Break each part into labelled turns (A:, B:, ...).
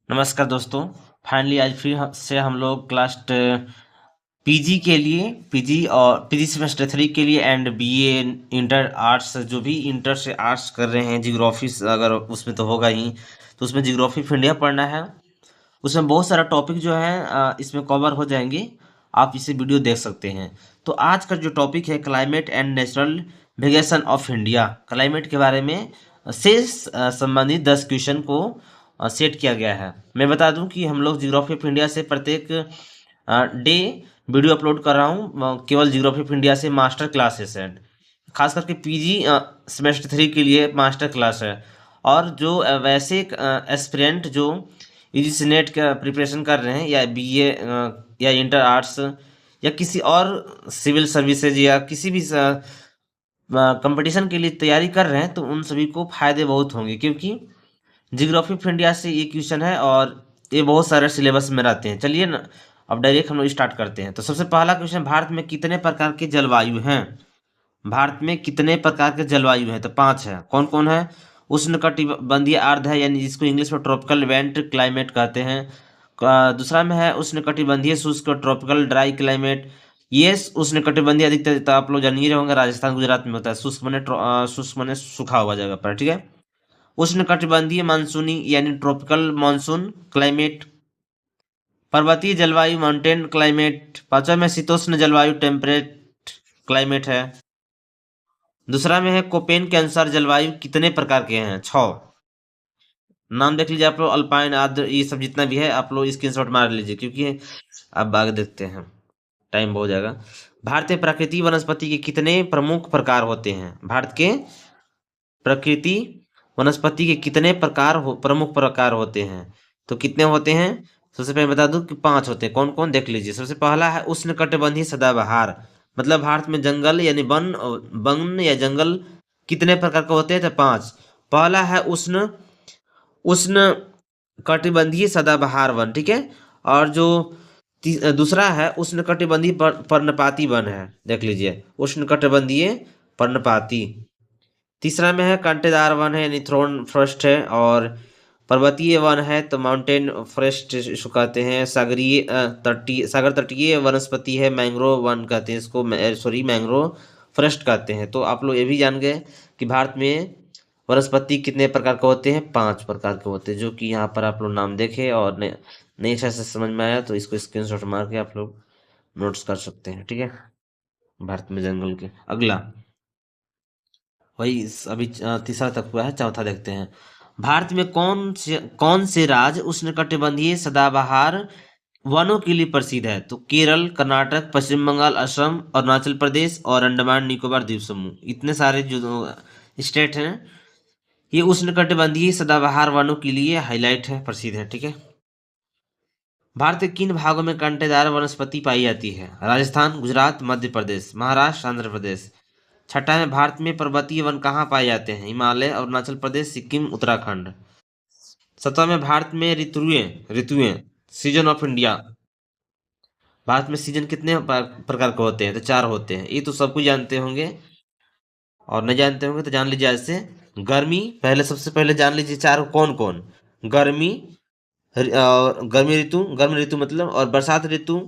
A: नमस्कार दोस्तों। फाइनली आज फिर से हम लोग क्लास पीजी के लिए पीजी और पीजी सेमेस्टर 3 के लिए एंड बीए इंटर आर्ट्स जो भी इंटर से आर्ट्स कर रहे हैं जियोग्राफी अगर उसमें तो होगा ही, तो उसमें जियोग्राफी ऑफ इंडिया पढ़ना है। उसमें बहुत सारा टॉपिक जो है इसमें कवर हो जाएंगे। आप इसे वीडियो देख सकते हैं। तो आज का जो टॉपिक है climate and natural variation of India, climate के बारे में से संबंधित 10 क्वेश्चन को सेट किया गया है। मैं बता दूं कि हम लोग जियोग्राफी ऑफ इंडिया से प्रत्येक डे वीडियो अपलोड कर रहा हूं। केवल जियोग्राफी ऑफ इंडिया से मास्टर क्लासेस है, खास करके पीजी सेमेस्टर 3 के लिए मास्टर क्लास है। और जो वैसे एस्पिरेंट जो यूजीसी नेट का प्रिपरेशन कर रहे हैं या बीए या इंटर आर्ट्स या किसी और सिविल सर्विसेज या किसी भी कंपटीशन के लिए तैयारी कर रहे हैं, तो उन सभी को फायदे बहुत होंगे, क्योंकि जियोग्राफी ऑफ इंडिया से ये क्वेश्चन है और ये बहुत सारे सिलेबस में रहते हैं। चलिए ना, अब डायरेक्ट हम लोग स्टार्ट करते हैं। तो सबसे पहला क्वेश्चन, भारत में कितने प्रकार के जलवायु हैं? भारत में कितने प्रकार के जलवायु हैं? तो 5 है। कौन कौन है? उष्णकटिबंधीय आर्द्र है, यानी जिसको इंग्लिश में ट्रॉपिकल वेंट क्लाइमेट कहते हैं। दूसरा में है उष्णकटिबंधीय शुष्क ट्रॉपिकल ड्राई क्लाइमेट। ये उष्णकटिबंधीय अधिकतर तो आप लोग जान ही रहे होंगे, राजस्थान गुजरात में होता है। शुष्क माने सूखा हुआ जगह पर, ठीक है। उष्णकटिबंधीय मानसूनी यानी ट्रॉपिकल मानसून क्लाइमेट। पर्वतीय जलवायु माउंटेन क्लाइमेट। पांचवा में शीतोष्ण जलवायु टेम्परेट क्लाइमेट है। दूसरा में है कोपेन के अनुसार जलवायु कितने प्रकार के हैं? 6 नाम देख लीजिए आप लोग, अल्पाइन आर्द्र ये सब जितना भी है आप लोग स्क्रीनशॉट मार लीजिए, क्योंकि अब आगे देखते हैं, टाइम बहुत जाएगा। भारतीय प्राकृतिक वनस्पति के कितने प्रमुख प्रकार होते हैं? भारत के प्रकृति वनस्पति के कितने प्रमुख प्रकार होते हैं? तो कितने होते हैं? सबसे पहले बता दूं कि 5 होते हैं। कौन कौन देख लीजिए। सबसे पहला है उष्णकटिबंधीय सदाबहार, मतलब भारत में जंगल यानी वन या जंगल कितने प्रकार के होते हैं? तो 5। पहला है उष्ण उष्ण कटिबंधीय सदाबहार वन, ठीक है। और जो दूसरा है उष्णकटिबंधीय पर्णपाती वन है, देख लीजिए, उष्णकटिबंधीय पर्णपाती। तीसरा में है कांटेदार वन है, यानी थ्रोन फॉरेस्ट है। और पर्वतीय वन है तो माउंटेन फॉरेस्ट इसको कहते हैं। सागर तटीय वनस्पति है, मैंग्रोव वन कहते हैं इसको, सॉरी मैंग्रोव फॉरेस्ट कहते हैं। तो आप लोग ये भी जान गए कि भारत में वनस्पति कितने प्रकार के होते हैं? 5 प्रकार के होते हैं, जो कि यहाँ पर आप लोग नाम देखे और नहीं अच्छा से समझ में आया तो इसको स्क्रीनशॉट मार के आप लोग नोट्स कर सकते हैं, ठीक है। भारत में जंगल के अगला वही अभी तीसरा तक हुआ है, चौथा देखते हैं। भारत में कौन से राज्य उष्णकटिबंधीय सदाबहार वनों के लिए प्रसिद्ध है? तो केरल, कर्नाटक, पश्चिम बंगाल, असम, अरुणाचल प्रदेश और अंडमान निकोबार द्वीप समूह, इतने सारे जो स्टेट हैं, ये उष्णकटिबंधीय सदाबहार वनों के लिए हाईलाइट है, प्रसिद्ध है, ठीक है। भारत के किन भागों में कांटेदार वनस्पति पाई जाती है? राजस्थान, गुजरात, मध्य प्रदेश, महाराष्ट्र, आंध्र प्रदेश। छठा में भारत में पर्वतीय वन कहाँ पाए जाते हैं? हिमालय, अरुणाचल प्रदेश, सिक्किम, उत्तराखंड। सत्रह में भारत में ऋतुएं सीजन ऑफ इंडिया, भारत में सीजन कितने प्रकार के होते हैं? तो 4 होते हैं। ये तो सब कुछ जानते होंगे, और नहीं जानते होंगे तो जान लीजिए आज से। गर्मी, पहले सबसे पहले जान लीजिए 4 कौन कौन। गर्मी, गर्म ऋतु मतलब, और बरसात ऋतु।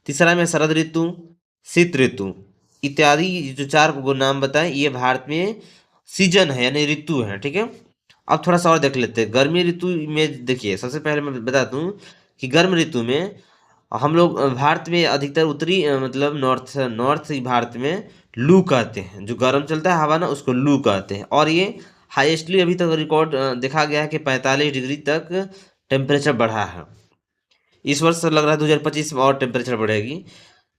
A: तीसरा में शरद ऋतु, शीत ऋतु इत्यादि। जो 4 को नाम बताएं, ये भारत में सीजन है यानी ऋतु है, ठीक है। अब थोड़ा सा और देख लेते हैं। गर्मी ऋतु में देखिए, सबसे पहले मैं बता दूं कि गर्म ऋतु में हम लोग भारत में अधिकतर उत्तरी मतलब नॉर्थ भारत में लू कहते हैं। जो गर्म चलता है हवा ना, उसको लू कहते हैं। और ये हाईएस्टली अभी तक रिकॉर्ड देखा गया है कि 45 डिग्री तक टेम्परेचर बढ़ा है। इस वर्ष लग रहा है 2025 में और टेम्परेचर बढ़ेगी।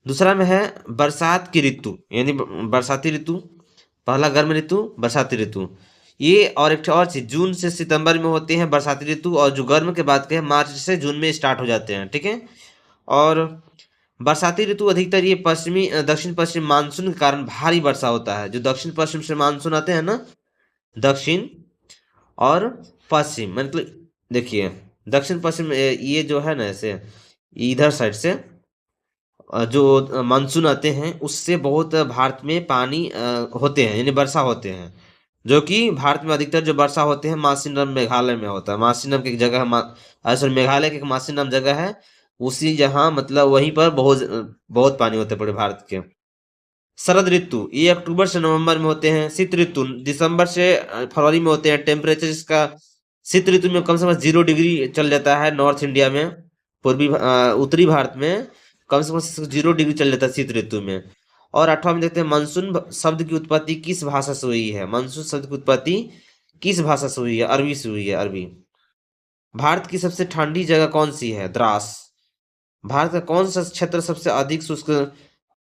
A: दूसरा में है बरसात की ऋतु, यानी बरसाती ऋतु। पहला गर्म ऋतु, बरसाती ऋतु। ये और एक और चीज, जून से सितंबर में होते हैं बरसाती ऋतु, और जो गर्म के बाद के हैं मार्च से जून में स्टार्ट हो जाते हैं, ठीक है। और बरसाती ऋतु अधिकतर ये दक्षिण पश्चिम मानसून के कारण भारी वर्षा होता है। जो दक्षिण पश्चिम से मानसून आते हैं ना, दक्षिण और पश्चिम, मतलब देखिए दक्षिण पश्चिम ये जो है ना, ऐसे इधर साइड से जो मानसून आते हैं उससे बहुत भारत में पानी होते हैं, यानी वर्षा होते हैं। जो कि भारत में अधिकतर जो वर्षा होते हैं मासिनराम मेघालय में होता है। मासिनराम की एक जगह है, सॉरी, मेघालय की एक मासिनराम जगह है, उसी जहाँ मतलब वहीं पर बहुत पानी होता है पूरे भारत के। शरद ऋतु ये अक्टूबर से नवंबर में होते हैं। शीत ऋतु दिसंबर से फरवरी में होते हैं। टेम्परेचर इसका शीत ऋतु में कम से कम 0 डिग्री चल जाता है नॉर्थ इंडिया में। उत्तरी भारत में कम 0 डिग्री चल जाता है शीत ऋतु में। और 8वां में देखते हैं मानसून शब्द की उत्पत्ति किस भाषा से हुई है। मानसून शब्द की उत्पत्ति किस भाषा से हुई है? अरबी से हुई है, अरबी। भारत की सबसे ठंडी जगह कौन सी है? द्रास। भारत का कौन सा क्षेत्र सबसे अधिक शुष्क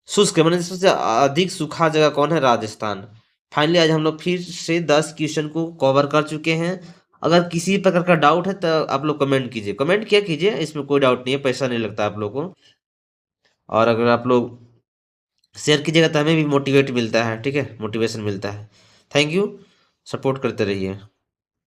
A: शुष्क है, मतलब सबसे अधिक सूखा जगह कौन है? राजस्थान। फाइनली आज हम लोग फिर से 10 क्वेश्चन को कवर कर चुके हैं। अगर किसी प्रकार का डाउट है तो आप लोग कमेंट कीजिए, कमेंट किया कीजिए, इसमें कोई डाउट नहीं है, पैसा नहीं लगता आप लोग को। और अगर आप लोग शेयर कीजिएगा तो हमें भी मोटिवेट मिलता है, ठीक है, मोटिवेशन मिलता है। थैंक यू, सपोर्ट करते रहिए।